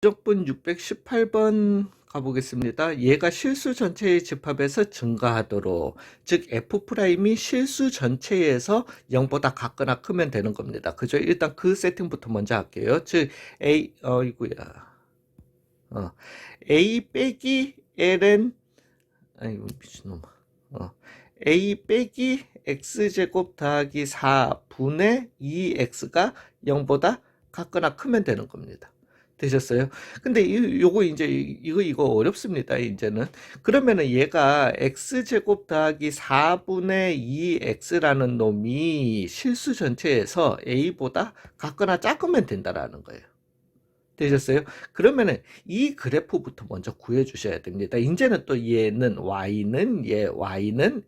무적분 618번 가보겠습니다. 얘가 실수 전체의 집합에서 증가하도록, 즉 F'이 실수 전체에서 0보다 같거나 크면 되는 겁니다. 그죠? 일단 그 세팅부터 먼저 할게요. 즉 A 빼기 ln, 아이고 미친놈, A 빼기 x제곱 더하기 4분의 2x가 0보다 같거나 크면 되는 겁니다. 되셨어요? 근데 요거 이제 이거 어렵습니다. 이제는 그러면은 얘가 x제곱 더하기 4분의 2x라는 놈이 실수 전체에서 a보다 같거나 작으면 된다라는 거예요. 되셨어요? 그러면은 이 그래프부터 먼저 구해 주셔야 됩니다. 이제는 또 y는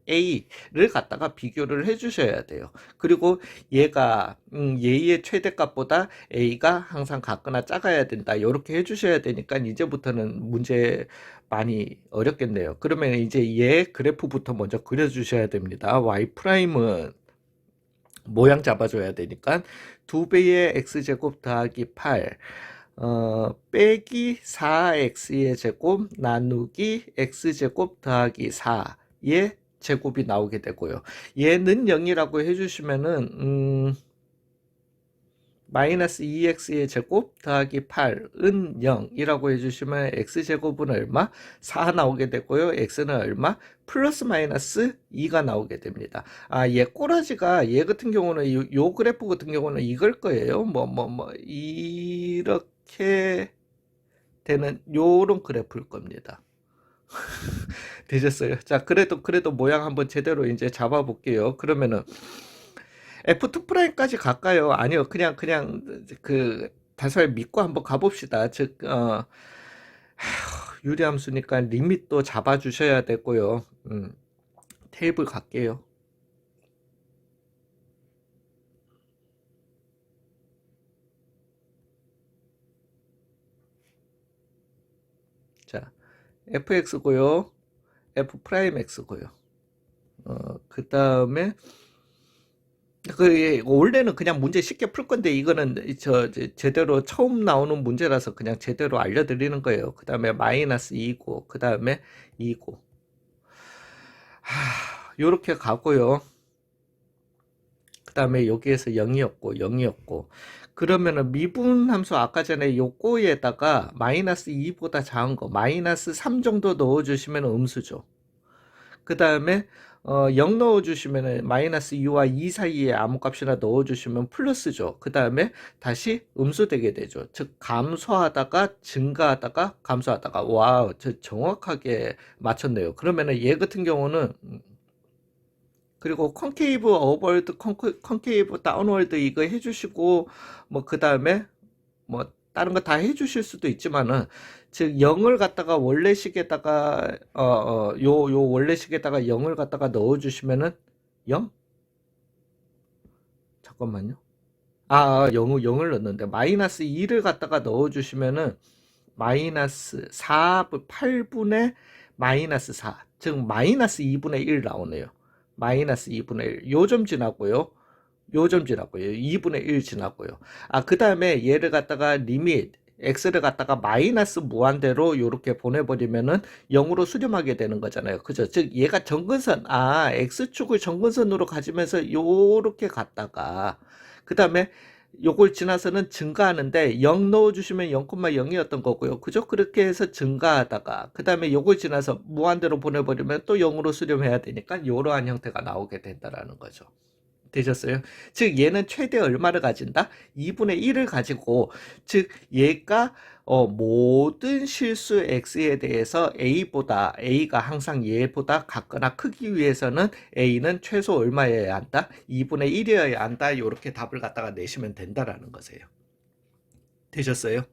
a를 갖다가 비교를 해 주셔야 돼요. 그리고 얘가 얘의 최대값보다 a가 항상 같거나 작아야 된다. 이렇게 해 주셔야 되니까 이제부터는 문제 많이 어렵겠네요. 그러면 이제 얘 그래프부터 먼저 그려 주셔야 됩니다. y 프라임은 모양 잡아줘야 되니까 2배의 x제곱 더하기 8 빼기 4x의 제곱 나누기 x제곱 더하기 4의 제곱이 나오게 되고요. 얘는 0이라고 해주시면은 마이너스 2x의 제곱 더하기 8은 0이라고 해주시면 x제곱은 얼마? 4 나오게 되고요. x는 얼마? 플러스 마이너스 2가 나오게 됩니다. 얘 꼬라지가 얘 같은 경우는 요 그래프 같은 경우는 이걸 거예요. 이렇게 되는 요런 그래프일 겁니다. 되셨어요? 자, 그래도 모양 한번 제대로 이제 잡아 볼게요. 그러면은 F2 프라임까지 갈까요? 아니요. 그냥 그 다소의 믿고 한번 가봅시다. 즉 유리함수니까 리밋도 잡아 주셔야 되고요. 테이블 갈게요. 자, fx고요. f 프라임 x고요. 그 다음에 원래는 그냥 문제 쉽게 풀 건데 이거는 제대로 처음 나오는 문제라서 그냥 제대로 알려드리는 거예요. 그 다음에 마이너스 2고 그 다음에 2고 요렇게 가고요. 그 다음에 여기에서 0이었고 그러면은 미분 함수 아까 전에 요거에다가 마이너스 2보다 작은 거 마이너스 3 정도 넣어주시면 음수죠. 그 다음에 0 넣어주시면 마이너스 2와 2 사이에 아무 값이나 넣어주시면 플러스죠. 그 다음에 다시 음수되게 되죠. 즉 감소하다가 증가하다가 감소하다가 와우, 저 정확하게 맞췄네요. 그러면은 얘 같은 경우는 그리고 컨케이브 어버월드 컨케이브 다운월드 이거 해주시고 뭐 그 다음에 뭐 다른 거 다 해주실 수도 있지만은 즉 0을 갖다가 원래식에다가 요 원래식에다가 0을 갖다가 넣어주시면은 0? 잠깐만요. 0을 넣는데 마이너스 2를 갖다가 넣어주시면은 마이너스 8분의 마이너스 4, 즉 마이너스 2분의 1 나오네요. 마이너스 2분의 1. 요점 지나고요. 요점 지나고요. 2분의 1 지나고요. 그 다음에 얘를 갖다가 리밋 x를 갖다가 마이너스 무한대로 이렇게 보내버리면은 0으로 수렴하게 되는 거잖아요. 그죠? 즉 얘가 정근선, x축을 정근선으로 가지면서 요렇게 갔다가 그 다음에 요걸 지나서는 증가하는데 0 넣어주시면 0,0이었던 거고요. 그죠? 그렇게 해서 증가하다가 그 다음에 요걸 지나서 무한대로 보내버리면 또 0으로 수렴해야 되니까 이러한 형태가 나오게 된다라는 거죠. 되셨어요? 즉 얘는 최대 얼마를 가진다? 2분의 1을 가지고 즉 얘가 모든 실수 x에 대해서 a가 항상 얘보다 같거나 크기 위해서는 a는 최소 얼마여야 한다? 2분의 1이어야 한다. 이렇게 답을 갖다가 내시면 된다라는 거세요. 되셨어요?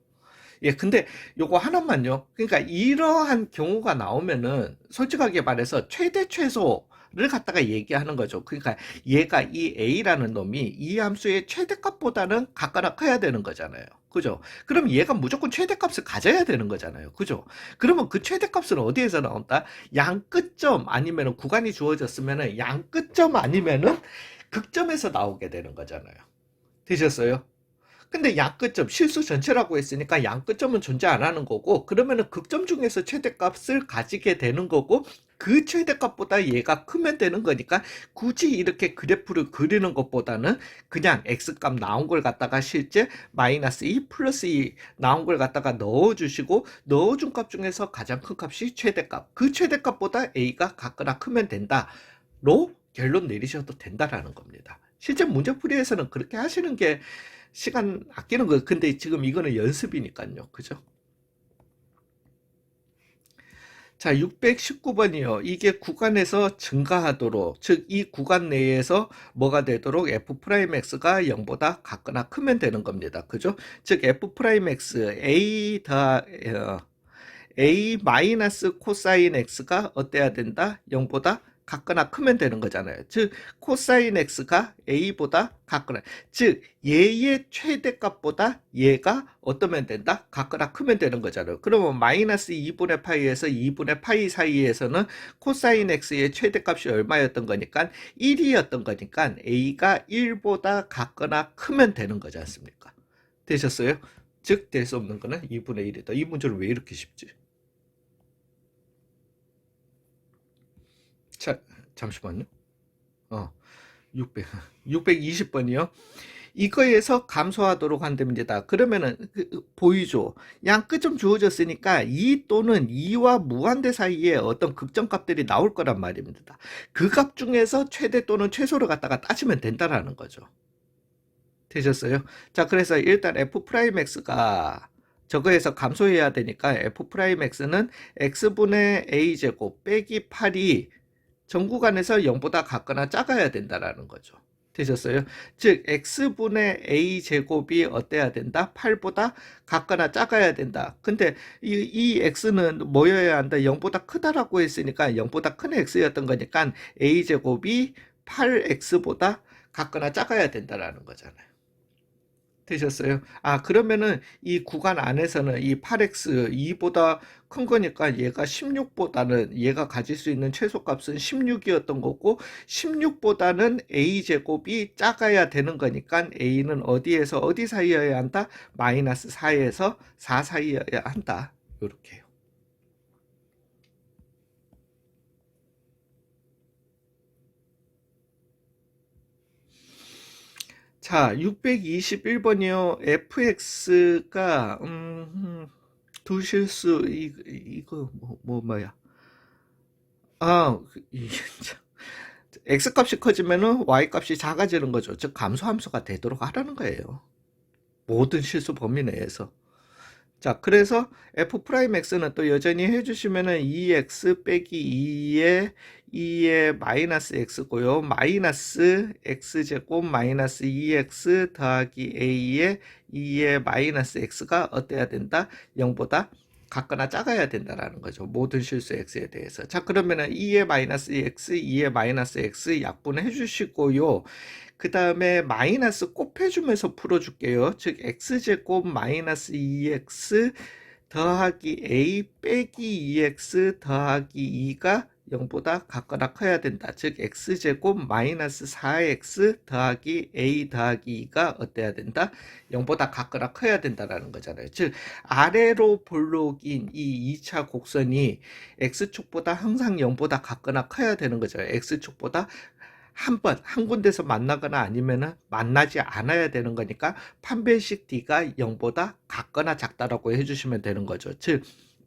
예, 근데 요거 하나만요. 그러니까 이러한 경우가 나오면은 솔직하게 말해서 최대 최소를 갖다가 얘기하는 거죠. 그러니까 얘가 이 a라는 놈이 이 함수의 최대값보다는 같거나 커야 되는 거잖아요. 그죠? 그럼 얘가 무조건 최대값을 가져야 되는 거잖아요. 그죠? 그러면 그 최대값은 어디에서 나온다? 양 끝점 아니면은 구간이 주어졌으면은 양 끝점 아니면은 극점에서 나오게 되는 거잖아요. 되셨어요? 근데 양끝점 실수 전체라고 했으니까 양끝점은 존재 안 하는 거고, 그러면은 극점 중에서 최대값을 가지게 되는 거고, 그 최대값보다 얘가 크면 되는 거니까 굳이 이렇게 그래프를 그리는 것보다는 그냥 x값 나온 걸 갖다가 실제 마이너스 2 플러스 2 나온 걸 갖다가 넣어주시고, 넣어준 값 중에서 가장 큰 값이 최대값, 그 최대값보다 a가 같거나 크면 된다로 결론 내리셔도 된다라는 겁니다. 실제 문제풀이에서는 그렇게 하시는 게 시간 아끼는 거예요. 근데 지금 이거는 연습이니까요. 그죠? 자, 619번이요. 이게 구간에서 증가하도록, 즉, 이 구간 내에서 뭐가 되도록 f'x가 0보다 같거나 크면 되는 겁니다. 그죠? 즉, f'x, a 마이너스 코사인 x가 어때야 된다? 0보다 같거나 크면 되는 거잖아요. 즉 코사인 x가 a보다 같거나, 즉 얘의 최대값보다 얘가 어떠면 된다? 같거나 크면 되는 거잖아요. 그러면 마이너스 2분의 파이에서 2분의 파이 사이에서는 코사인 x의 최대값이 얼마였던 거니까 1이었던 거니까 a가 1보다 같거나 크면 되는 거지 않습니까? 되셨어요? 즉 될 수 없는 거는 2분의 1이다. 이 문제는 왜 이렇게 쉽지? 자, 잠시만요. 600, 620번이요. 이거에서 감소하도록 한답니다. 그러면은 보이죠? 양끝점 주어졌으니까 2 또는 2와 무한대 사이에 어떤 극점값들이 나올 거란 말입니다. 그 값 중에서 최대 또는 최소를 갖다가 따지면 된다라는 거죠. 되셨어요? 자, 그래서 일단 f'x가 저거에서 감소해야 되니까 f'x는 x분의 a제곱 빼기 8이 전 구간에서 0보다 같거나 작아야 된다라는 거죠. 되셨어요? 즉 x분의 a 제곱이 어때야 된다? 8보다 같거나 작아야 된다. 근데 이 x는 뭐여야 한다? 0보다 크다라고 했으니까 0보다 큰 x였던 거니까 a 제곱이 8x보다 같거나 작아야 된다라는 거잖아요. 되셨어요? 아, 그러면은 이 구간 안에서는 이 8x 2보다 큰 거니까 얘가 16보다는 얘가 가질 수 있는 최소값은 16이었던 거고 16보다는 a제곱이 작아야 되는 거니까 a는 어디에서 어디 사이여야 한다? 마이너스 4에서 4 사이여야 한다. 이렇게요. 자, 621번이요. fx가 두 실수 이거 뭐야? 아, x 값이 커지면은 y 값이 작아지는 거죠. 즉 감소함수가 되도록 하라는 거예요. 모든 실수 범위 내에서. 자, 그래서 f'x는 또 여전히 해주시면은 2x 빼기 2의 마이너스 x고요. 마이너스 x제곱 마이너스 2x 더하기 a의 2의 마이너스 x가 어때야 된다? 0보다 같거나 작아야 된다라는 거죠. 모든 실수 x에 대해서. 자, 그러면은 2의 마이너스 x, 2의 마이너스 x 약분해 주시고요. 그 다음에 마이너스 곱해주면서 풀어줄게요. 즉 x제곱 마이너스 2x 더하기 a 빼기 2x 더하기 2가 0보다 같거나 커야 된다. 즉 x제곱 마이너스 4x 더하기 a 더하기 2가 어때야 된다? 0보다 같거나 커야 된다라는 거잖아요. 즉 아래로 볼록인 이 2차 곡선이 x축보다 항상 0보다 같거나 커야 되는 거죠. x축보다 한 군데서 만나거나 아니면은 만나지 않아야 되는 거니까 판별식 D가 0보다 같거나 작다라고 해주시면 되는 거죠. 즉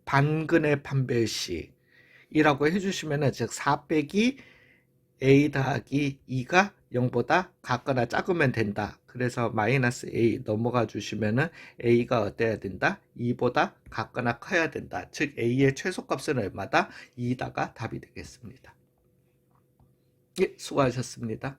반근의 판별식이라고 해주시면은 즉 4 빼기 A 더하기 2가 0보다 같거나 작으면 된다. 그래서 마이너스 A 넘어가 주시면은 A가 어때야 된다? 2보다 같거나 커야 된다. 즉 A의 최소값은 얼마다? 2다가 답이 되겠습니다. 예, 수고하셨습니다.